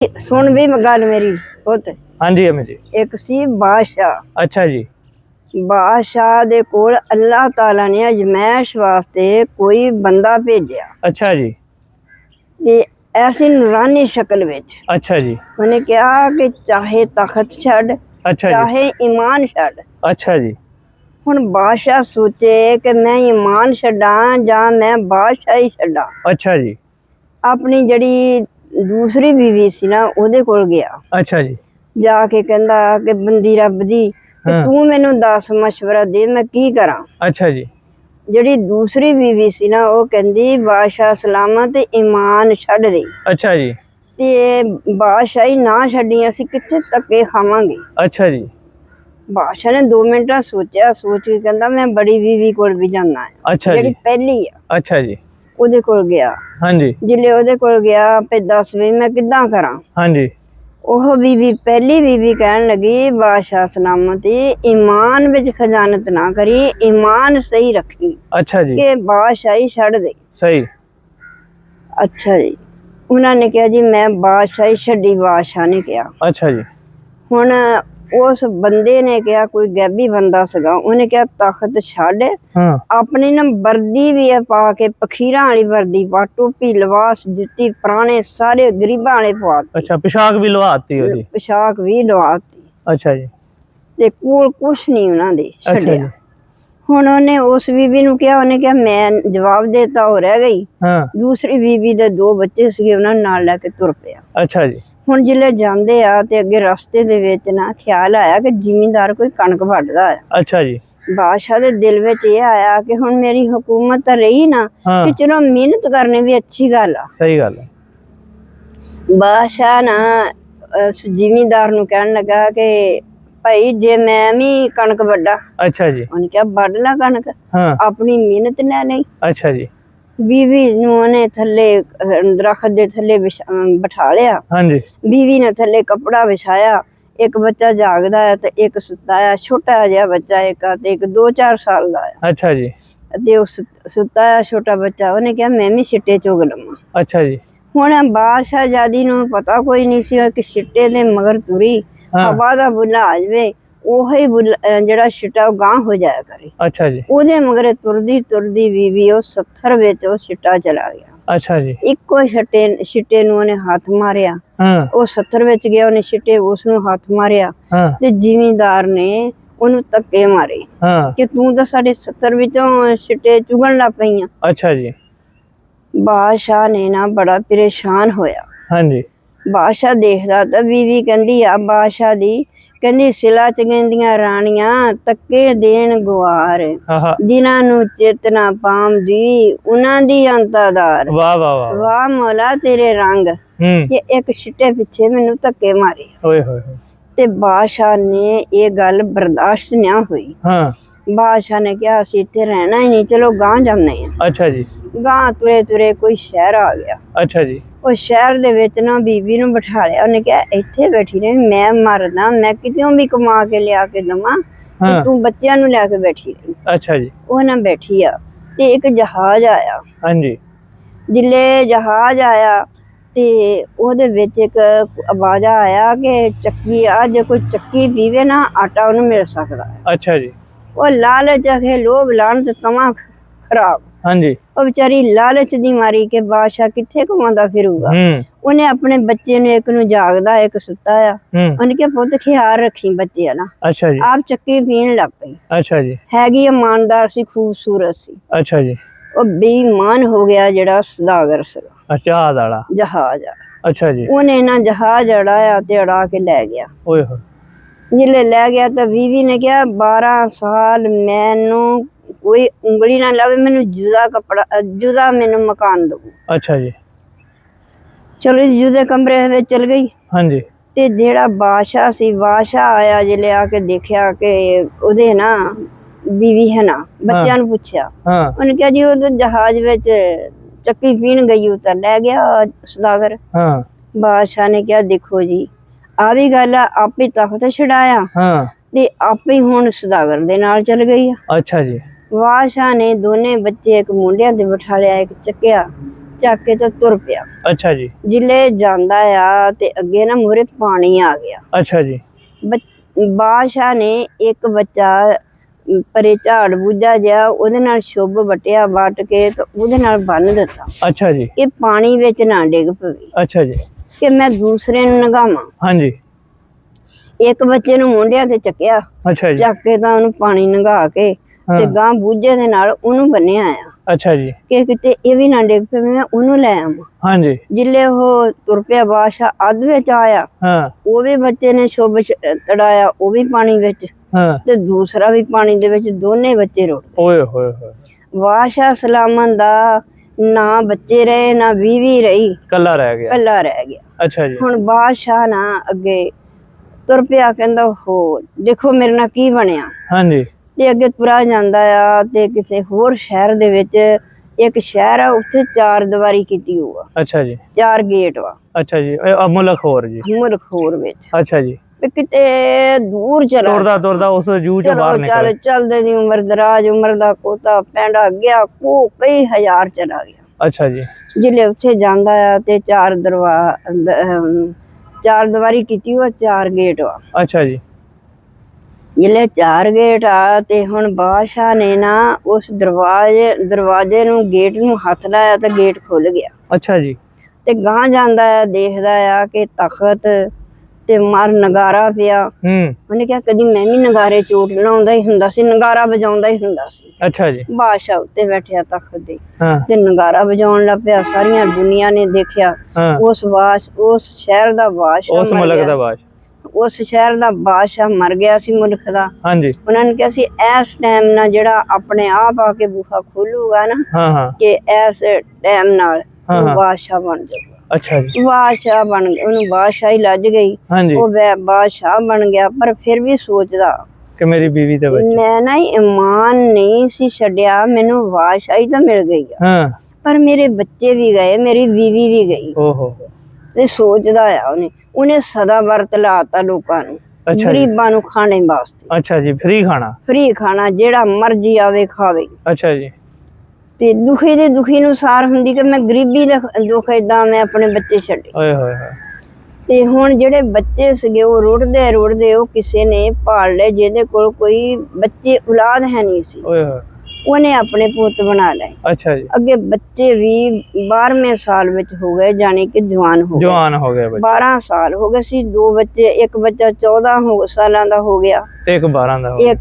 सुन भी गल मेरी पुत। हाँ जी अम्मी जी। एक सी बादशाह। अच्छा जी। बादशाह दे कोल अल्लाह ताला ने अजमैश वास्ते कोई बंदा भेजा अच्छा जी। ते ऐसी नूरानी शक्ल विच। अच्छा जी। उन्हें कहा कि चाहे तख्त छड़, अच्छा जी। चाहे ईमान छड़। अच्छा जी। हुण बादशाह सोचे कि मैं ईमान छड्डा जां मैं बादशाही छड्डा। अच्छा जी। अपनी जड़ी दूसरी बीवी सी ना ओदे कोल गया। अच्छा जी। जाके कहंदा कि बंदी रब दी कि हाँ। तू मैनू दस मशवरा दे मैं की करा। अच्छा जी। जड़ी दूसरी बीवी सी ना वो कहंदी बादशाह सलामत ईमान छड्ड दे। अच्छा जी। ते बादशाही ना छड्डी असीं कित्थे धक्के खावांगे। अच्छा जी। बादशाह ने 2 मिनट सोचा, सोच के कहंदा मैं बड़ी बीवी कोल भी जाना है। अच्छा जड़ी जी। पहली है अच्छा जी। ओदे कोल गया। हाँ जी। जिल्ले ओदे कोल गया पे दस भी मैं किद्दां करा। हाँ जी। ओह बीवी पहली बीवी कहन लगी बादशाह सलामती ईमान विच खजानत ना करी, ईमान सही रखी। अच्छा जी। के बादशाही छड़ दे। सही। अच्छा जी। उन्होंने कहा जी मैं बादशाही छड्डी। बादशाह ने कहा। अच्छा जी। हुण उस बंदे ने कहा कोई गैबी बंदा सीगा उन्हें कहा तख्त छड्ड हाँ। अपनी ना वर्दी भी है पा के पखीरां वाली वर्दी पा, टोपी लिबास जुत्ती पुराने सारे गरीबां वाले पवा। अच्छा पोशाक भी लवाती ओदी। पोशाक भी लवाती। अच्छा जी। ते कोल कुछ नहीं उन्हां दे अच्छा छड्डिया। जी। हुण उन्हें उस बीबी नूं कहा, उन्हें कहा मैं जवाब देता हो रह गई। हाँ। दूसरी बीबी दे 2 बच्चे सीगे उन्हां नूं नाल लैके तुर पिया। अच्छा जी। हुण जिल्ले जांदे आ ते अगे रस्ते दे विच ना ख्याल आया कि जिमींदार कोई कणक वड्डदा आ। अच्छा जी। बादशाह दे दिल विच ये आया कि हुण मेरी हुकूमत तां रही ना हाँ। कि चलो मेहनत करनी भी अच्छी गल आ। सही गल है। बादशाह ना जिमींदार नूं कहण लगा कि भाई जे मैं भी कणक वड्डा। अच्छा जी। उन्हें कहा वड्ड ला कणक। हाँ। अपनी मेहनत लै लई। अच्छा जी। बीवी नूं उन्हें थल्ले दरखत दे थल्ले बिठा लिया। हाँ जी। बीवी ने थल्ले कपड़ा बिछाया। एक बच्चा जागदा है ते एक सुत्ता है। छोटा जिहा बच्चा एक ते एक 2-4 साल दा है। अच्छा जी। ते उस सुत्ता है छोटा बच्चा उन्हें कहा मैं भी छिट्टे चुग लवां। अच्छा जी। हुण बादशाहजादी नूं पता कोई नहीं सी कि छिट्टे दे मगर तुरी हाँ। हवा दा बुल्ला आ जावे ओही ਜਿਹੜਾ ਛਿੱਟਾ ਉਹ ਗਾਂਹ ਹੋ ਜਾਇਆ ਕਰੇ। अच्छा जी। ਉਹਦੇ ਮਗਰੇ ਤੁਰਦੀ ਤੁਰਦੀ ਬੀਵੀ ਉਹ 70 ਵਿੱਚ ਉਹ ਛਿੱਟਾ ਚਲਾ ਗਿਆ। अच्छा जी। ਇੱਕੋ ਛਿੱਟੇ ਨੂੰ ਉਹਨੇ ਹੱਥ ਮਾਰਿਆ। हाँ। ਉਹ 70 ਵਿੱਚ ਗਿਆ ਉਹਨੇ ਛਿੱਟੇ ਉਸ ਨੂੰ ਹੱਥ ਮਾਰਿਆ। हाँ। ਤੇ ਜ਼ਿਮੀਂਦਾਰ ਨੇ ਉਹਨੂੰ ਧੱਕੇ ਮਾਰੇ हाँ। ਕਿ ਤੂੰ ਤਾਂ ਸਾਡੇ 70 ਵਿੱਚੋਂ ਛਿੱਟੇ ਚੁਗਣ ਲੱਗ ਪਈ ਆ। अच्छा जी। ਬਾਦਸ਼ਾਹ ਨੇ ਨਾ ਬੜਾ ਪਰੇਸ਼ਾਨ ਹੋਇਆ। हाँ जी। ਬਾਦਸ਼ਾਹ ਦੇਖਦਾ ਤਾਂ ਬੀਵੀ ਕਹਿੰਦੀ ਆ ਬਾਦਸ਼ਾਹ ਦੀ ਕਹਿੰਦੀ ਸਿਲਾ ਚ ਕਹਿੰਦੀਆਂ ਰਾਣੀਆਂ ਤੱਕੇ ਦੇਣ ਗੁਆਰ हाँ। ਜਿਨ੍ਹਾਂ ਨੂੰ ਚੇਤਨਾ ਪਾਉਂਦੀ ਉਹਨਾਂ ਦੀ ਅੰਤਾਦਾਰ। वाह वाह वाह। ਵਾਹ ਮੌਲਾ ਤੇਰੇ ਰੰਗ ਕਿ ਇੱਕ ਛਿੱਟੇ ਪਿੱਛੇ ਮੈਨੂੰ ਧੱਕੇ ਮਾਰੇ। ओए होए। ਤੇ ਬਾਦਸ਼ਾਹ ਨੇ ਇਹ ਗੱਲ ਬਰਦਾਸ਼ਤ ਨਾ ਹੋਈ। हाँ। ਬਾਦਸ਼ਾਹ ਨੇ ਕਿਹਾ ਅਸੀਂ ਇੱਥੇ ਰਹਿਣਾ ਹੀ ਨਹੀਂ ਚਲੋ ਗਾਂਹ ਜਾਂਦੇ ਆ। अच्छा जी। ਗਾਂਹ ਤੁਰੇ ਤੁਰੇ ਕੋਈ ਸ਼ਹਿਰ ਆ ਗਿਆ। अच्छा जी। ਉਹ ਸ਼ਹਿਰ ਦੇ ਵਿੱਚ ਨਾ ਬੀਬੀ ਨੂੰ ਬਿਠਾ ਲਿਆ। ਉਹਨੇ ਕਿਹਾ ਇੱਥੇ ਬੈਠੀ ਰਹੇ ਮੈਂ ਮਰਦਾ ਮੈਂ ਕਿਤੋਂ ਵੀ ਕਮਾ ਕੇ ਲਿਆ ਕੇ ਦਵਾਂ ਤੇ ਤੂੰ ਬੱਚਿਆਂ ਨੂੰ ਲੈ ਕੇ ਬੈਠੀ ਰਹੀ। अच्छा जी। ਉਹ ਨਾ ਬੈਠੀ ਆ ਤੇ ਇੱਕ ਜਹਾਜ਼ ਆਇਆ। हाँ जी। ਜਿੱਲੇ ਜਹਾਜ਼ ਆਇਆ ਤੇ ਉਹਦੇ ਵਿੱਚ ਇੱਕ ਆਵਾਜ਼ ਆਇਆ ਕਿ ਚੱਕੀ ਆ ਜੇ ਕੋਈ ਚੱਕੀ ਪੀਵੇ ਨਾ ਆਟਾ ਉਹਨੂੰ ਮਿਲ ਸਕਦਾ ਹੈ। अच्छा जी। ਉਹ ਲਾਲਚ ਆਖੇ ਲੋਭ ਲਾਣ ਤੇ ਤਮਾ ਖਰਾਬ। हाँ जी। ਉਹ ਵਿਚਾਰੀ ਲਾਲਚ ਦੀ ਮਾਰੀ ਕਿ ਬਾਦਸ਼ਾਹ ਕਿੱਥੇ ਘੁਮਾਉਂਦਾ ਫਿਰੂਗਾ। ਉਹਨੇ ਆਪਣੇ ਬੱਚੇ ਨੂੰ ਇੱਕ ਨੂੰ ਜਾਗਦਾ ਇੱਕ ਸੁੱਤਾ ਆ। ਉਹਨੇ ਕਿਹਾ ਪੁੱਤ ਖਿਆਲ ਰੱਖੀ ਬੱਚਿਆਂ ਦਾ। अच्छा जी। ਆਪ ਚੱਕੀ ਪੀਣ ਲੱਗ ਪਈ। अच्छा जी। ਹੈਗੀ ਇਮਾਨਦਾਰ ਸੀ ਖੂਬਸੂਰਤ ਸੀ। अच्छा जी। ਉਹ ਬੇਈਮਾਨ ਹੋ ਗਿਆ ਜਿਹੜਾ ਸੌਦਾਗਰ ਸੀਗਾ। जहाज वाला। ਜਹਾਜ਼ ਆ। अच्छा जी। ਉਹਨੇ ਨਾ ਜਹਾਜ਼ ਅੜਾਇਆ ਤੇ ਅੜਾ ਕੇ ਲੈ ਗਿਆ। ओए होए। ਜਿੱਲੇ ਲੈ ਗਿਆ ਤਾਂ ਬੀਵੀ ਨੇ ਕਿਹਾ 12 ਸਾਲ ਮੈਨੂੰ ਕੋਈ ਉਂਗਲੀ ਨਾ ਲਾਵੇ ਮੈਨੂੰ ਜੁਦਾ ਕੱਪੜਾ ਜੁਦਾ ਮੈਨੂੰ ਮਕਾਨ ਦਊ। अच्छा जी। ਚਲੋ ਜੁਦੇ ਕਮਰੇ ਵਿੱਚ ਚਲ ਗਈ। हाँ जी। ਤੇ ਜਿਹੜਾ ਬਾਦਸ਼ਾਹ ਸੀ ਬਾਦਸ਼ਾਹ ਆਇਆ ਜਿਲੇ ਆ ਕੇ ਦੇਖਿਆ ਕਿ ਉਹਦੇ ਨਾ ਬੀਵੀ ਹੈ ਨਾ ਬੱਚਿਆਂ ਨੂੰ ਪੁੱਛਿਆ। ਉਹਨੇ ਕਿਹਾ ਜੀ ਉਹ ਤਾਂ ਜਹਾਜ਼ ਵਿੱਚ ਚੱਕੀ ਪੀਣ ਗਈ ਉਹ ਤਾਂ ਲੈ ਗਿਆ ਸੌਦਾਗਰ। ਬਾਦਸ਼ਾਹ ਨੇ ਕਿਹਾ ਦੇਖੋ ਜੀ ਆ ਵੀ ਗੱਲ ਆ ਆਪੇ ਤਖਤ ਛਡਾਇਆ ਤੇ ਆਪੇ ਹੁਣ ਸੌਦਾਗਰ ਦੇ ਨਾਲ ਚਲ ਗਈ ਆ। अच्छा जी। ਬਾਦਸ਼ਾਹ ਨੇ ਦੋਨੇ ਬੱਚੇ ਇੱਕ ਮੁੰਡਿਆਂ ਤੇ ਬਿਠਾ ਲਿਆ ਇੱਕ ਚੱਕਿਆ ਚੱਕ ਕੇ ਤੇ ਤੁਰ ਪਿਆ। ਅੱਛਾ ਜੀ। ਜਿਲੇ ਜਾਂਦਾ ਆ ਤੇ ਅੱਗੇ ਨਾ ਮੂਹਰੇ ਪਾਣੀ ਆ ਗਿਆ। ਅੱਛਾ ਜੀ। ਬਾਦਸ਼ਾਹ ਨੇ ਇੱਕ ਬੱਚਾ ਪਰੇ ਝਾੜ ਬੂਝਾ ਜਿਹਾ ਉਹਦੇ ਨਾਲ ਸ਼ੁੱਭ ਵਟਿਆ, ਵੱਟ ਕੇ ਤੇ ਉਹਦੇ ਨਾਲ ਬੰਨ ਦਿੱਤਾ। ਅੱਛਾ ਜੀ। ਇਹ ਪਾਣੀ ਵਿੱਚ ਨਾ ਡਿੱਗ ਪਵੇ। ਅੱਛਾ ਜੀ। ਕਿ ਮੈਂ ਦੂਸਰੇ ਨੂੰ ਨਗਾਵਾਂ। ਹਾਂਜੀ। ਇੱਕ ਬੱਚੇ ਨੂੰ ਮੋਢਿਆਂ ਤੇ ਚੱਕਿਆ, ਅੱਛਾ ਜੀ। ਚੱਕ ਕੇ ਤਾਂ ਉਹਨੂੰ ਪਾਣੀ ਨੰਗਾ ਕੇ ਤੇ ਗਾਂ ਬੂਝੇ ਦੇ ਨਾਲ ਉਹਨੂੰ ਬੰਨਿਆ ਆ। ਅੱਛਾ ਜੀ। ਕਿ ਕਿਤੇ ਇਹ ਵੀ ਨਾ ਡਿੱਗ ਪਵੇ, ਮੈਂ ਉਹਨੂੰ ਲੈ ਆਵਾਂ। ਹਾਂਜੀ। ਜਿਲੇ ਉਹ ਤੁਰ ਪਿਆ, ਬਾਦਸ਼ਾਹ ਅੱਧ ਵਿੱਚ ਆਇਆ। ਉਹ ਵੀ ਬੱਚੇ ਨੇ ਸ਼ੁੱਭ ਤੜਾਇਆ, ਉਹ ਵੀ ਪਾਣੀ ਵਿੱਚ ਤੇ ਦੂਸਰਾ ਵੀ ਪਾਣੀ ਦੇ ਵਿੱਚ, ਦੋਨੇ ਬੱਚੇ ਰੁੜ ਗਏ। ਓਏ ਹੋਏ ਹੋਏ। ਬਾਦਸ਼ਾਹ ਸਲਾਮਤ ਦਾ ਨਾ ਬੱਚੇ ਰਹੇ ਨਾ ਬੀਵੀ ਰਹੀ, ਕੱਲਾ ਰਹਿ ਗਿਆ। ਕੱਲਾ ਰਹਿ ਗਿਆ। ਅੱਛਾ ਜੀ। ਹੁਣ ਬਾਦਸ਼ਾਹ ਨਾ ਅੱਗੇ ਤੁਰ ਪਿਆ, ਕਹਿੰਦਾ ਹੋ ਦੇਖੋ ਮੇਰੇ ਨਾਲ ਕੀ ਬਣਿਆ। ਹਾਂਜੀ। ਤੇ ਅੱਗੇ ਤੁਰਾ ਜਾਂਦਾ ਆ ਤੇ ਕਿਸੇ ਹੋਰ ਸ਼ਹਿਰ ਦੇ ਵਿੱਚ ਇੱਕ ਸ਼ਹਿਰ ਆ, ਉੱਥੇ 4 ਦੀਵਾਰੀ ਕੀਤੀ ਹੋਆ। ਅੱਛਾ ਜੀ। 4 ਗੇਟ ਵਾ। ਅੱਛਾ ਜੀ। ਮੁਲਕ ਹੋਰ ਜੀ। ਮੁਲਕ ਹੋਰ ਵਿੱਚ। ਅੱਛਾ ਜੀ। ਕਿਤੇ ਦੂਰ ਚਲਾ ਤੁਰਦਾ ਉਸ ਜੂ ਚੋਂ ਬਾਹਰ ਨਿਕਲ। ਚੱਲਦੇ ਦੀ ਉਮਰ ਦਰਾਜ, ਉਮਰ ਦਾ ਕੋਤਾ ਪੈਂਡਾ ਗਿਆ, ਕਈ ਹਜ਼ਾਰ ਚਲਾ ਗਿਆ। ਅੱਛਾ ਜੀ। ਜਿਲੇ ਉੱਥੇ ਜਾਂਦਾ ਆ ਤੇ 4 ਦੀਵਾਰੀ ਕੀਤੀ ਹੋਆ, 4 ਗੇਟ ਵਾ। ਅੱਛਾ ਜੀ। ਜਿਲੇ 4 ਗੇਟ ਆ ਤੇ ਹੁਣ ਬਾਦਸ਼ਾਹ ਨੇ ਨਾ ਉਸ ਦਰਵਾਜ਼ੇ ਨੂੰ, ਗੇਟ ਨੂੰ ਹੱਥ ਲਾਇਆ ਤੇ ਗੇਟ ਖੁੱਲ ਗਿਆ। ਅੱਛਾ ਜੀ। ਤੇ ਗਾਂ ਜਾਂਦਾ ਆ, ਦੇਖਦਾ ਆ ਕਿ ਤਖਤ ਤੇ ਮਾਰ ਨਗਾਰਾ ਪਿਆ। ਉਹਨੇ ਕਿਹਾ ਕਦੀ ਮੈਂ ਵੀ ਨਗਾਰੇ ਚੋਟ ਲਾਉਂਦਾ ਹੀ ਹੁੰਦਾ ਸੀ, ਨਗਾਰਾ ਵਜਾਉਂਦਾ ਹੀ ਹੁੰਦਾ ਸੀ। ਅੱਛਾ ਜੀ। ਬਾਦਸ਼ਾਹ ਉੱਤੇ ਬੈਠਿਆ ਤਖਤ ਦੇ ਤੇ ਨਗਾਰਾ ਵਜਾਉਣ ਲੱਗ ਪਿਆ। ਸਾਰੀਆਂ ਦੁਨੀਆ ਨੇ ਦੇਖਿਆ। ਉਸ ਸ਼ਹਿਰ ਦਾ ਬਾਦਸ਼ਾਹ, ਉਸ ਮੁਲਕ ਦਾ ਬਾਦਸ਼ਾਹ, ਉਸ ਸ਼ਹਿਰ ਦਾ ਬਾਦਸ਼ਾਹ ਮਰ ਗਿਆ ਸੀ, ਮੁਲਕ ਦਾ। ਹਾਂਜੀ। ਉਹਨਾਂ ਨੇ ਕਿਹਾ ਸੀ ਇਸ ਟਾਈਮ ਨਾਲ ਜਿਹੜਾ ਆਪਣੇ ਆਪ ਆ ਕੇ ਬੂਹਾ ਖੋਲੂਗਾ ਨਾ, ਕਿ ਇਸ ਟਾਈਮ ਨਾਲ ਉਹ ਬਾਦਸ਼ਾਹ ਬਣ ਜਾਊਗਾ। ਅੱਛਾ ਜੀ। ਬਾਦਸ਼ਾਹ ਬਣ ਗਿਆ, ਉਹਨੂੰ ਬਾਦਸ਼ਾਹੀ ਲੱਜ ਗਈ। ਉਹ ਬਾਦਸ਼ਾਹ ਬਣ ਗਿਆ, ਪਰ ਫਿਰ ਵੀ ਸੋਚਦਾ ਕਿ ਮੇਰੀ ਬੀਵੀ ਤੇ ਬੱਚੇ, ਮੈਂ ਨਾ ਈਮਾਨ ਨਹੀਂ ਸੀ ਛੱਡਿਆ, ਮੈਨੂੰ ਬਾਦਸ਼ਾਹੀ ਤਾਂ ਮਿਲ ਗਈ ਆ, ਪਰ ਮੇਰੇ ਬੱਚੇ ਵੀ ਗਏ, ਮੇਰੀ ਬੀਵੀ ਵੀ ਗਈ। ਤੇ ਸੋਚਦਾ ਆ ਉਹਨੇ ਸਦਾ ਵਰਤ ਲਾਤਾ ਲੋਕਾਂ ਨੂੰ, ਗਰੀਬਾਂ ਨੂੰ ਖਾਣੇ ਵਾਸਤੇ। ਅੱਛਾ ਜੀ। ਫ੍ਰੀ ਖਾਣਾ, ਜਿਹੜਾ ਮਰਜੀ ਆਵੇ ਖਾਵੇ। ਅੱਛਾ ਜੀ। ਤੇ ਦੁਖੀ ਦੀ ਦੁਖੀ ਨੂੰ ਸਾਰ ਹੁੰਦੀ ਕਿ ਮੈਂ ਗਰੀਬੀ ਦਾ ਦੁੱਖ ਏਦਾਂ ਮੈਂ ਆਪਣੇ ਬੱਚੇ ਛੱਡੇ। ਓਏ ਹੋਏ। ਤੇ ਹੁਣ ਜਿਹੜੇ ਬੱਚੇ ਸੀਗੇ ਉਹ ਰੁੜਦੇ ਉਹ ਕਿਸੇ ਨੇ ਪਾਲ ਲਏ, ਜਿਹਦੇ ਕੋਲ ਕੋਈ ਬੱਚੇ ਔਲਾਦ ਹੈ ਨਹੀਂ ਸੀ। ਓਏ ਹੋਏ। ਉਹਨੇ ਆਪਣੇ ਪੁੱਤ ਬਣਾ ਲਏ। ਅੱਛਾ ਜੀ। ਅੱਗੇ ਬੱਚੇ ਵੀ 12ਵੇਂ ਸਾਲ ਵਿੱਚ ਹੋ ਗਏ, ਜਾਣੀ ਕਿ ਜਵਾਨ ਹੋ ਗਏ। 12 ਸਾਲ ਹੋ ਗਏ ਸੀ। 2 ਬੱਚੇ, ਇੱਕ ਬੱਚਾ 14 ਸਾਲਾਂ ਦਾ ਹੋ ਗਿਆ ਤੇ ਇੱਕ 12 ਦਾ ਹੋ ਗਿਆ।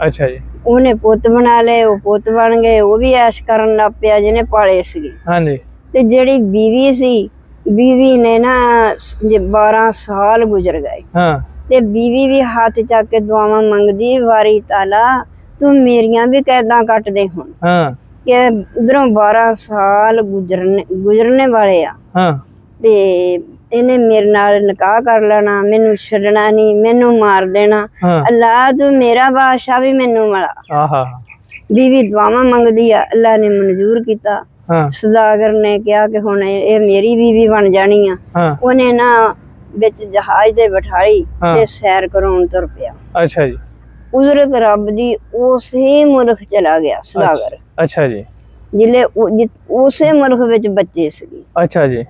ਅੱਛਾ ਜੀ। ਉਹਨੇ ਪੁੱਤ ਬਣਾ ਲਏ, ਉਹ ਪੁੱਤ ਬਣ ਗਏ, ਉਹ ਵੀ ਐਸ਼ ਕਰਨ ਲੱਗ ਪਿਆ ਜਿਹਨੇ ਪਾਲੇ ਸੀ। ਹਾਂਜੀ। ਤੇ ਜਿਹੜੀ ਬੀਵੀ ਸੀ, ਬੀਵੀ ਨੇ ਨਾ 12 ਸਾਲ ਗੁਜ਼ਰ ਗਏ ਤੇ ਬੀਵੀ ਵੀ ਹੱਥ ਚੱਕ ਕੇ ਦੁਆਵਾਂ ਮੰਗਦੀ, ਵਾਰੀ ਤਾਲਾ ਤੂੰ ਮੇਰੀਆਂ ਵੀ ਕੈਦਾਂ ਕੱਟ ਦੇ ਹੁਣ, ਕਿ ਉਧਰੋਂ 12 ਸਾਲ ਗੁਜ਼ਰਨੇ ਵਾਲੇ ਆ ਤੇ ਇਹਨੇ ਮੇਰੇ ਨਾਲ ਨਿਕਾਹ ਕਰ ਲੈਣਾ, ਮੈਨੂੰ ਛੱਡਣਾ ਨਹੀਂ, ਮੈਨੂੰ ਮਾਰ ਦੇਣਾ। ਅੱਲਾ ਤੂੰ ਮੇਰਾ ਬਾਦਸ਼ਾਹ ਵੀ ਮੈਨੂੰ ਮਿਲਾ। ਬੀਵੀ ਦੁਆਵਾਂ ਮੰਗਦੀ ਆ, ਅੱਲਾ ਨੇ ਮਨਜ਼ੂਰ ਕੀਤਾ। ਸੌਦਾਗਰ ਨੇ ਕਿਹਾ ਕਿ ਹੁਣ ਇਹ ਮੇਰੀ ਬੀਵੀ ਬਣ ਜਾਣੀ ਆ। ਉਹਨੇ ਨਾ ਵਿੱਚ ਜਹਾਜ਼ ਦੇ ਬਿਠਾਈ ਤੇ ਸੈਰ ਕਰਾਉਣ ਤੁਰ ਪਿਆ। ਅੱਛਾ ਜੀ। ਕੁਦਰਤ ਰੱਬ ਦੀ ਉਸੇ ਮੁਲਕ ਚਲਾ ਗਿਆ ਸੌਦਾਗਰ। ਅੱਛਾ ਜੀ। ਜਿਲੇ ਉਸੇ ਮੁਲਕ ਵਿੱਚ ਬੱਚੇ ਸੀ। ਅੱਛਾ ਜੀ।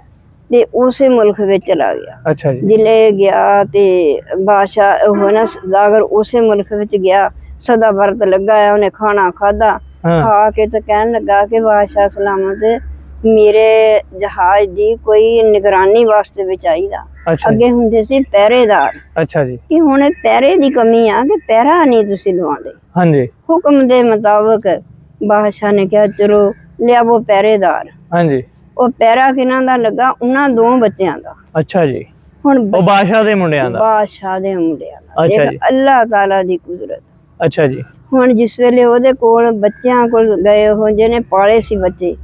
ਤੇ ਉਸੇ ਮੁਲਕ ਵਿੱਚ ਚਲਾ ਗਿਆ। ਅੱਛਾ ਜੀ। ਜਿਲੇ ਗਿਆ ਤੇ ਬਾਦਸ਼ਾਹ ਉਹ ਨਾ ਸੌਦਾਗਰ ਉਸੇ ਮੁਲਕ ਵਿੱਚ ਗਿਆ, ਸਦਾ ਵਰਤ ਲੱਗਾ ਆ, ਉਹਨੇ ਖਾਣਾ ਖਾਧਾ, ਖਾ ਕੇ ਤੇ ਕਹਿਣ ਲੱਗਾ ਕਿ ਬਾਦਸ਼ਾਹ ਸਲਾਮਤ, ਮੇਰੇ ਜਹਾਜ਼ ਦੀ ਕੋਈ ਨਿਗਰਾਨੀ ਵਾਸਤੇ ਵੀ ਚਾਹੀਦਾ। ਅੱਗੇ ਹੁੰਦੇ ਸੀ ਪਹਿਰੇਦਾਰ। ਅੱਛਾ ਜੀ। ਕਿ ਹੁਣ ਪਹਿਰੇ ਦੀ ਕਮੀ ਆ ਕਿ ਪਹਿਰਾ ਨਹੀਂ ਤੁਸੀਂ ਲਵਾਉਂਦੇ। ਹਾਂਜੀ। ਹੁਕਮ ਦੇ ਮੁਤਾਬਕ ਬਾਦਸ਼ਾਹ ਨੇ ਕਿਹਾ ਚਲੋ ਲਿਆਵੋ ਪਹਿਰੇਦਾਰ। ਹਾਂਜੀ। ਉਹ ਪਹਿਰਾ ਕਿਹਨਾਂ ਦਾ ਲੱਗਾ? ਉਹਨਾਂ 2 ਬੱਚਿਆਂ ਦਾ। ਅੱਛਾ ਜੀ। ਹੁਣ ਉਹ ਬਾਦਸ਼ਾਹ ਦੇ ਮੁੰਡਿਆਂ ਦਾ। ਬਾਦਸ਼ਾਹ ਦੇ ਮੁੰਡਿਆਂ ਦਾ। ਅੱਛਾ ਜੀ। ਅੱਲਾਹ ਤਾਲਾ ਦੀ ਕੁਦਰਤ। ਅੱਛਾ ਜੀ। ਹੁਣ ਜਿਸ ਵੇਲੇ ਉਹਦੇ ਕੋਲ ਬੱਚਿਆਂ ਕੋਲ ਗਏ, ਉਹ ਜਿਹਨੇ ਪਾਲੇ ਸੀ ਬੱਚੇ,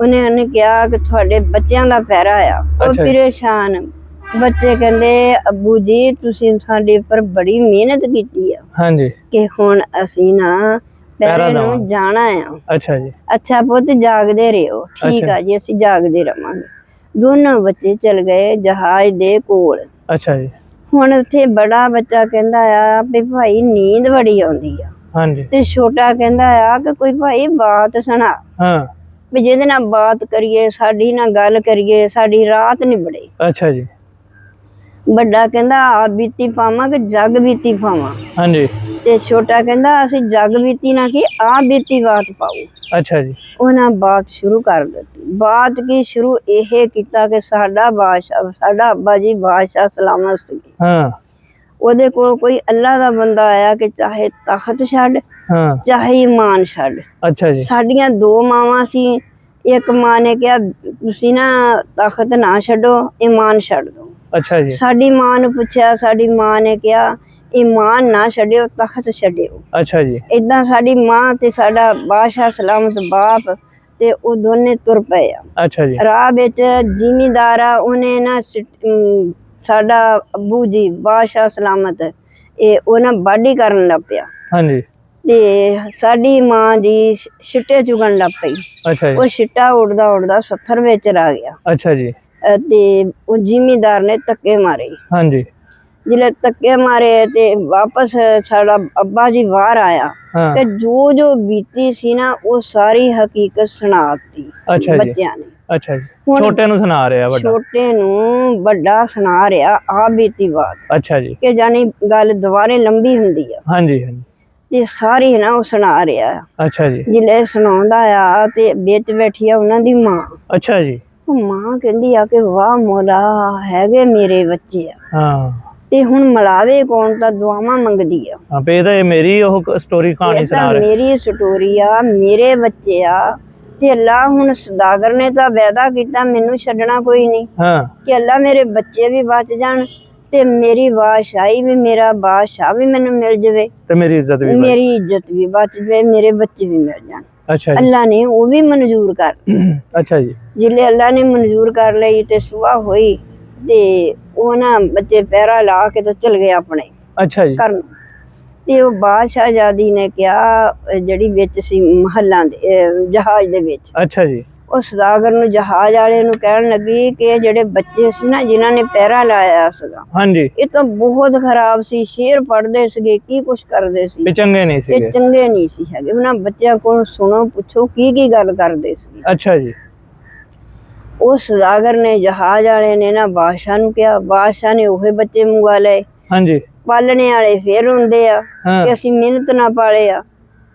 ਉਹਨੇ ਕਿਹਾ ਕਿ ਤੁਹਾਡੇ ਬੱਚਿਆਂ ਦਾ ਪਹਿਰਾ ਆ। ਉਹ ਪਰੇਸ਼ਾਨ ਬੱਚੇ ਕਹਿੰਦੇ ਅੱਬੂ ਜੀ ਤੁਸੀਂ ਸਾਡੇ ਉੱਪਰ ਬੜੀ ਮਿਹਨਤ ਕੀਤੀ ਆ। ਹਾਂਜੀ। ਕਿ ਹੁਣ ਅਸੀਂ ਨਾ ਪਹਿਰੇ ਨੂੰ ਜਾਣਾ ਆ। ਅੱਛਾ ਜੀ। ਅੱਛਾ ਪੁੱਤ ਜਾਗਦੇ ਰਹੋ। ਠੀਕ ਆ ਜੀ, ਅਸੀਂ ਜਾਗਦੇ ਰਵਾਂਗੇ। ਦੋਨੋਂ ਬੱਚੇ ਚਲ ਗਏ ਜਹਾਜ਼ ਦੇ ਕੋਲ। ਅੱਛਾ ਜੀ। ਹੁਣ ਉੱਥੇ ਬੜਾ ਬੱਚਾ ਕਹਿੰਦਾ ਆ ਵੀ ਭਾਈ ਨੀਂਦ ਬੜੀ ਆਉਂਦੀ ਆ। ਹਾਂਜੀ। ਤੇ ਛੋਟਾ ਕਹਿੰਦਾ ਆ ਕਿ ਕੋਈ ਭਾਈ ਬਾਤ ਸੁਣਾ। ਵੀ ਜਿਹਦੇ ਨਾਲ ਬਾਤ ਕਰੀਏ, ਸਾਡੀ ਨਾਲ ਗੱਲ ਕਰੀਏ, ਸਾਡੀ ਰਾਤ ਨਿਬੜੇ। ਅੱਛਾ ਜੀ। ਵੱਡਾ ਕਹਿੰਦਾ ਆਪ ਬੀਤੀ ਪਾਵਾਂ ਕਿ ਜਗ ਬੀਤੀ ਪਾਵਾਂ। ਹਾਂਜੀ। ਤੇ ਛੋਟਾ ਕਹਿੰਦਾ ਅਸੀਂ ਜਗ ਬੀਤੀ ਨਾ ਕਿ ਆਪ ਬੀਤੀ ਬਾਤ ਪਾਓ। ਅੱਛਾ ਜੀ। ਉਹਨਾਂ ਬਾਤ ਸ਼ੁਰੂ ਕਰ ਦਿੱਤੀ। ਬਾਤ ਕੀ ਸ਼ੁਰੂ ਇਹ ਕੀਤਾ ਕਿ ਸਾਡਾ ਬਾਦਸ਼ਾਹ, ਸਾਡਾ ਅੱਬਾ ਜੀ ਬਾਦਸ਼ਾਹ ਸਲਾਮਤ ਸੀ। ਹਾਂ। ਉਹਦੇ ਕੋਲ ਕੋਈ ਅੱਲਾ ਦਾ ਬੰਦਾ ਆਇਆ ਕਿ ਚਾਹੇ ਤਖਤ ਛੱਡ, ਹਾਂ, ਚਾਹੇ ਈਮਾਨ ਛੱਡ। ਅੱਛਾ ਜੀ। ਸਾਡੀਆਂ ਦੋ ਮਾਵਾਂ ਸੀ। ਇੱਕ ਮਾਂ ਨੇ ਕਿਹਾ ਤੁਸੀਂ ਨਾ ਤਖਤ ਨਾ ਛੱਡੋ, ਈਮਾਨ ਛੱਡ ਦੋ। ਅੱਛਾ ਜੀ। ਸਾਡੀ ਮਾਂ ਨੂੰ ਪੁੱਛਿਆ, ਸਾਡੀ ਮਾਂ ਨੇ ਕਿਹਾ ਈਮਾਨ ਨਾ ਛੱਡਿਓ, ਤਖਤ ਛੱਡਿਓ। ਅੱਛਾ ਜੀ। ਏਦਾਂ ਸਾਡੀ ਮਾਂ ਤੇ ਸਾਡਾ ਬਾਦਸ਼ਾਹ ਸਲਾਮਤ ਬਾਪ ਤੇ ਉਹ ਦੋਨੇ ਤੁਰ ਪਏ ਆ। ਅੱਛਾ ਜੀ। ਰਾਹ ਵਿੱਚ ਜ਼ਿਮੀਂਦਾਰ ਆ, ਉਹਨੇ ਨਾ ਸਾਡਾ ਅੱਬੂ ਜੀ ਬਾਦਸ਼ਾਹ ਸਲਾਮਤ ਉਹਨਾਂ ਵਾਢੀ ਕਰਨ ਲੱਗ ਪਿਆ। ਹਾਂਜੀ। ਤੇ ਸਾਡੀ ਮਾਂ ਦੀ ਛਿੱਟੇ ਚੁਗਣ ਲੱਗ ਪਈ। ਅੱਛਾ ਜੀ। ਉਹ ਛਿੱਟਾ ਉੱਡਦਾ ਉੱਡਦਾ ਸੱਥਰ ਵਿੱਚ ਆ ਗਿਆ। ਅੱਛਾ ਜੀ। ਤੇ ਉਹ ਜ਼ਿਮੀਂਦਾਰ ਨੇ ਧੱਕੇ ਮਾਰੇ। ਹਾਂਜੀ। ਜਿਹੜੇ ਧੱਕੇ ਮਾਰੇ ਤੇ ਵਾਪਸ ਸਾਡਾ ਅੱਬਾ ਜੀ ਬਾਹਰ ਆਇਆ ਤੇ ਜੋ ਜੋ ਬੀਤੀ ਸੀ ਨਾ ਉਹ ਸਾਰੀ ਹਕੀਕਤ ਸੁਣਾਤੀ ਬੱਚਿਆਂ ਨੇ। ਅੱਛਾ ਜੀ। ਛੋਟੇ ਨੂੰ ਸੁਣਾ ਰਿਹਾ ਵੱਡਾ? ਛੋਟੇ ਨੂੰ ਵੱਡਾ ਸੁਣਾ ਰਿਹਾ ਆ ਬੀਤੀ ਬਾਤ। ਅੱਛਾ ਜੀ। ਕਿ ਜਾਨੀ ਗੱਲ ਦੁਬਾਰੇ ਲੰਬੀ ਹੁੰਦੀ ਆ। ਹਾਂਜੀ ਹਾਂਜੀ। ਤੇ ਸਾਰੀ ਨਾ ਉਹ ਸੁਣਾ ਰਿਹਾ। ਅੱਛਾ ਜੀ। ਜਿਲੇ ਸੁਣਾਉਂਦਾ ਆ ਤੇ ਵਿੱਚ ਬੈਠੀ ਆ ਉਹਨਾਂ ਦੀ ਮਾਂ। ਅੱਛਾ ਜੀ। ਉਹ ਮਾਂ ਕਹਿੰਦੀ ਆ ਕਿ ਵਾਹ ਮੌਲਾ, ਹੈਗੇ ਮੇਰੇ ਬੱਚੇ ਆ। ਹਾਂ। ਤੇ ਹੁਣ ਮਿਲਾਵੇ ਕੌਣ, ਤਾਂ ਦੁਆਵਾਂ ਮੰਗਦੀ ਆ। ਹਾਂ ਤੇ ਇਹ ਮੇਰੀ ਉਹ ਸਟੋਰੀ ਕਹਾਣੀ ਸੁਣਾ ਰਿਹਾ। ਮੇਰੀ ਸਟੋਰੀ ਆ, ਮੇਰੇ ਬੱਚੇ ਆ। ਤੇ ਅੱਲਾ ਹੁਣ ਸਦਾਗਰ ਨੇ ਤਾਂ ਵਾਅਦਾ ਕੀਤਾ ਮੈਨੂੰ ਛੱਡਣਾ ਕੋਈ ਨਹੀਂ। ਹਾਂ। ਕਿ ਅੱਲਾ ਮੇਰੇ ਬੱਚੇ ਵੀ ਬਚ ਜਾਣ ਤੇ ਮੇਰੀ ਬਾਦਸ਼ਾਹੀ ਵੀ, ਮੇਰਾ ਬਾਦਸ਼ਾਹ ਵੀ ਮੈਨੂੰ ਮਿਲ ਜਾਵੇ ਤੇ ਮੇਰੀ ਇੱਜ਼ਤ ਵੀ ਬਚ ਜਾਵੇ, ਮੇਰੇ ਬੱਚੇ ਵੀ ਮਿਲ ਜਾਣ। ਅੱਛਾ ਜੀ। ਅੱਲਾ ਨੇ ਉਹ ਵੀ ਮਨਜ਼ੂਰ ਕਰ। ਅੱਛਾ ਜੀ। ਜਿਲੇ ਅੱਲਾ ਨੇ ਮਨਜ਼ੂਰ ਕਰ ਲਈ ਤੇ ਸੁਬਾਹ ਹੋਈ ਤੇ ਉਹ ਨਾ ਬੱਚੇ ਪਹਿਰਾ ਲਾ ਕੇ ਤੇ ਚਲ ਗਏ ਆਪਣੇ। ਅੱਛਾ ਜੀ। ਕਰਨ ਤੇ ਉਹ ਬਾਦਸ਼ਾਹਜ਼ਾਦੀ ਨੇ ਕਿਹਾ, ਜਿਹੜੀ ਵਿੱਚ ਸੀ ਮਹੱਲਾਂ ਦੇ ਜਹਾਜ਼ ਦੇ ਵਿੱਚ। ਅੱਛਾ ਜੀ। ਉਹ ਸਦਾਗਰ ਨੂੰ, ਜਹਾਜ਼ ਵਾਲੇ ਨੂੰ ਕਹਿਣ ਲੱਗੀ ਕਿ ਜਿਹੜੇ ਬੱਚੇ ਸੀ ਨਾ ਜਿਨ੍ਹਾਂ ਨੇ ਪਹਿਰਾ ਲਾਇਆ ਸੀਗਾ, ਹਾਂਜੀ, ਇਹ ਤਾਂ ਬਹੁਤ ਖਰਾਬ ਸੀ, ਸ਼ੇਰ ਪੜਦੇ ਸੀਗੇ, ਕੀ ਕੁਛ ਕਰਦੇ ਸੀ, ਇਹ ਚੰਗੇ ਨਹੀਂ ਸੀ ਹੈਗੇ। ਉਹਨਾਂ ਬੱਚਿਆਂ ਕੋਲ ਸੁਣੋ, ਪੁੱਛੋ ਕੀ ਗੱਲ ਕਰਦੇ ਸੀ। ਅੱਛਾ ਜੀ। ਉਹ ਸਦਾਗਰ ਨੇ, ਜਹਾਜ਼ ਵਾਲੇ ਨੇ ਨਾ ਬਾਦਸ਼ਾਹ ਨੂੰ ਕਿਹਾ, ਬਾਦਸ਼ਾਹ ਨੇ ਉਹੇ ਬੱਚੇ ਮੰਗਵਾ ਲਏ। ਹਾਂਜੀ। ਪਾਲਣੇ ਵਾਲੇ ਫੇਰ ਹੁੰਦੇ ਆ ਕਿ ਅਸੀਂ ਮਿਹਨਤ ਨਾ ਪਾਲੇ ਆ।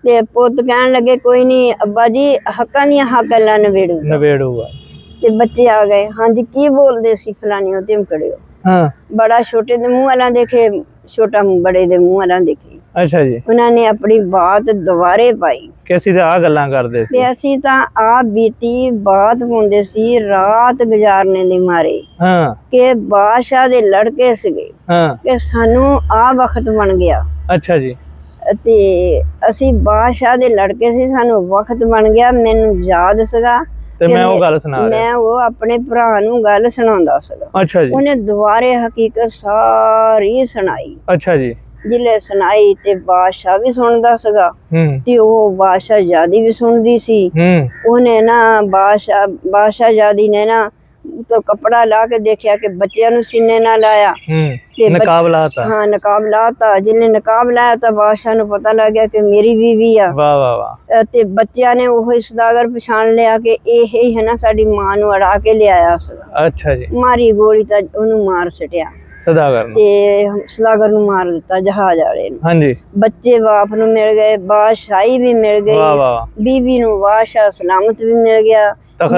ਤੇ ਪੁੱਤ ਕਹਿਣ ਲੱਗੇ ਕੋਈ ਨਹੀਂ ਅੱਬਾ ਜੀ, ਹੱਕਾਂ ਦੀਆਂ ਹੱਕ ਅੱਲਾ ਨਵੇੜੂਗਾ। ਤੇ ਬੱਚੇ ਆ ਗਏ, ਹਾਂਜੀ ਕੀ ਬੋਲਦੇ ਸੀ ਫਲਾਣੀ, ਉਹ ਧਮਕੜਿਓ। ਬੜਾ ਛੋਟੇ ਦੇ ਮੂੰਹ ਵਾਲਾ ਦੇਖੇ, ਛੋਟਾ ਬੜੇ ਦੇ ਮੂੰਹ ਵਾਲਾ ਦੇਖੇ। ਅੱਛਾ ਜੀ। ਉਹਨਾਂ ਨੇ ਆਪਣੀ ਬਾਤ ਦੁਬਾਰੇ ਪਾਈ ਕਿ ਅਸੀਂ ਤਾਂ ਆ ਗੱਲਾਂ ਕਰਦੇ ਸੀ, ਅਸੀਂ ਤਾਂ ਆ ਬੀਤੀ ਬਾਤ ਪਾਉਂਦੇ ਸੀ ਰਾਤ ਗੁਜ਼ਾਰਨੇ ਦੇ ਮਾਰੇ ਕਿ ਬਾਦਸ਼ਾਹ ਦੇ ਲੜਕੇ ਸੀਗੇ ਕਿ ਸਾਨੂੰ ਆ ਵਕਤ ਬਣ ਗਿਆ। ਅੱਛਾ ਜੀ। ਤੇ ਅਸੀਂ ਬਾਦਸ਼ਾਹ ਦੇ ਲੜਕੇ ਸੀ, ਸਾਨੂੰ ਵਕਤ ਬਣ ਗਿਆ। ਮੈਨੂੰ ਯਾਦ ਸੀਗਾ ਤੇ ਮੈਂ ਉਹ ਗੱਲ ਸੁਣਾ ਰਿਹਾ, ਮੈਂ ਉਹ ਆਪਣੇ ਭਰਾ ਨੂੰ ਗੱਲ ਸੁਣਾਉਂਦਾ ਸੀਗਾ। ਅੱਛਾ ਜੀ। ਉਹਨੇ ਦੁਬਾਰੇ ਹਕੀਕਤ ਸਾਰੀ ਸੁਣਾਈ। ਅੱਛਾ ਜੀ। ਜਿਲੇ ਸੁਣਾਈ ਤੇ ਬਾਦਸ਼ਾਹ ਵੀ ਸੁਣਦਾ ਸੀਗਾ ਤੇ ਉਹ ਬਾਦਸ਼ਾਹਜ਼ਾਦੀ ਵੀ ਸੁਣਦੀ ਸੀ। ਉਹਨੇ ਨਾ ਬਾਦਸ਼ਾਹਜ਼ਾਦੀ ਨੇ ਨਾ ਤੋਂ ਕੱਪੜਾ ਲਾ ਕੇ ਦੇਖਿਆ ਕਿ ਬੱਚਿਆਂ ਨੂੰ ਸੀਨੇ ਨਾਲ ਲਾਇਆ ਤੇ ਨਕਾਬ ਲਾਤਾ। ਹਾਂ, ਨਕਾਬ ਲਾਤਾ। ਜਿਹਨੇ ਨਕਾਬ ਲਾਇਆ ਤਾਂ ਬਾਦਸ਼ਾਹ ਨੂੰ ਪਤਾ ਲੱਗ ਗਿਆ ਕਿ ਮੇਰੀ ਬੀਵੀ ਆ। ਵਾਹ ਵਾਹ ਵਾਹ। ਤੇ ਬੱਚਿਆਂ ਨੇ ਉਹ ਸਦਾਗਰ ਪਛਾਣ ਲਿਆ ਕਿ ਇਹ ਹੀ ਹੈ ਨਾ ਸਾਡੀ ਮਾਂ ਨੂੰ ਅੜਾ ਕੇ ਲਿਆਇਆ ਸੀਗਾ। ਅੱਛਾ ਜੀ। ਮਾਰੀ ਗੋਲੀ ਤਾਂ ਉਹਨੂੰ ਮਾਰ ਸਟਿਆ ਸਦਾਗਰ ਨੂੰ, ਤੇ ਸਦਾਗਰ ਨੂੰ ਮਾਰ ਦਿੱਤਾ ਜਹਾਜ਼ ਵਾਲੇ ਨੂੰ। ਹਾਂਜੀ। ਬੱਚੇ ਬਾਪ ਨੂੰ ਮਿਲ ਗਏ, ਬਾਦਸ਼ਾਹੀ ਵੀ ਮਿਲ ਗਈ, ਬੀਵੀ ਨੂੰ ਬਾਦਸ਼ਾਹ ਸਲਾਮਤ ਵੀ ਮਿਲ ਗਿਆ, ਤਖਤ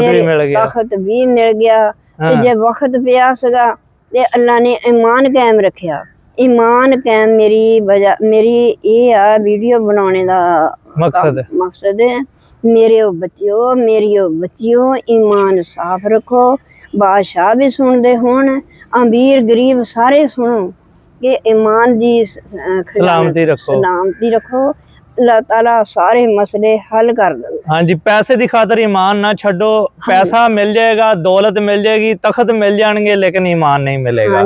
ਵੀ ਮਿਲ ਗਿਆ। ਤੇ ਜੇ ਵਕਤ ਪਿਆ ਸੀਗਾ ਤੇ ਅੱਲਾ ਨੇ ਈਮਾਨ ਕਾਇਮ ਰੱਖਿਆ। ਈਮਾਨ ਕਾਇਮ ਮੇਰੀ ਇਹ ਆ ਵੀਡੀਓ ਬਣਾਉਣੇ ਦਾ ਮਕਸਦ ਮੇਰੇ ਬੱਚਿਓ ਈਮਾਨ ਸਾਫ਼ ਰੱਖੋ। ਬਾਦਸ਼ਾਹ ਵੀ ਸੁਣਦੇ ਹੋਣ, ਅਮੀਰ ਗਰੀਬ ਸਾਰੇ ਸੁਣੋ ਕਿ ਈਮਾਨ ਦੀ ਸਲਾਮਤੀ ਰੱਖੋ। ਅੱਲਾਹ ਤਾਲਾ ਸਾਰੇ ਮਸਲੇ ਹੱਲ ਕਰ ਦਿੰਦਾ। ਹਾਂਜੀ, ਪੈਸੇ ਦੀ ਖਾਤਰ ਈਮਾਨ ਨਾ ਛੱਡੋ। ਪੈਸਾ ਮਿਲ ਜਾਏਗਾ, ਦੌਲਤ ਮਿਲ ਜਾਏਗੀ, ਤਖਤ ਮਿਲ ਜਾਣਗੇ, ਲੇਕਿਨ ਈਮਾਨ ਨਹੀਂ ਮਿਲੇਗਾ।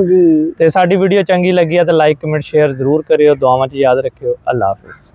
ਤੇ ਸਾਡੀ ਵੀਡੀਓ ਚੰਗੀ ਲੱਗੀ ਹੈ ਤਾਂ ਲਾਈਕ ਕਮੈਂਟ ਸ਼ੇਅਰ ਜ਼ਰੂਰ ਕਰਿਓ, ਦੁਆਵਾਂ 'ਚ ਯਾਦ ਰੱਖਿਓ। ਅੱਲਾਹ ਹਾਫਿਜ਼।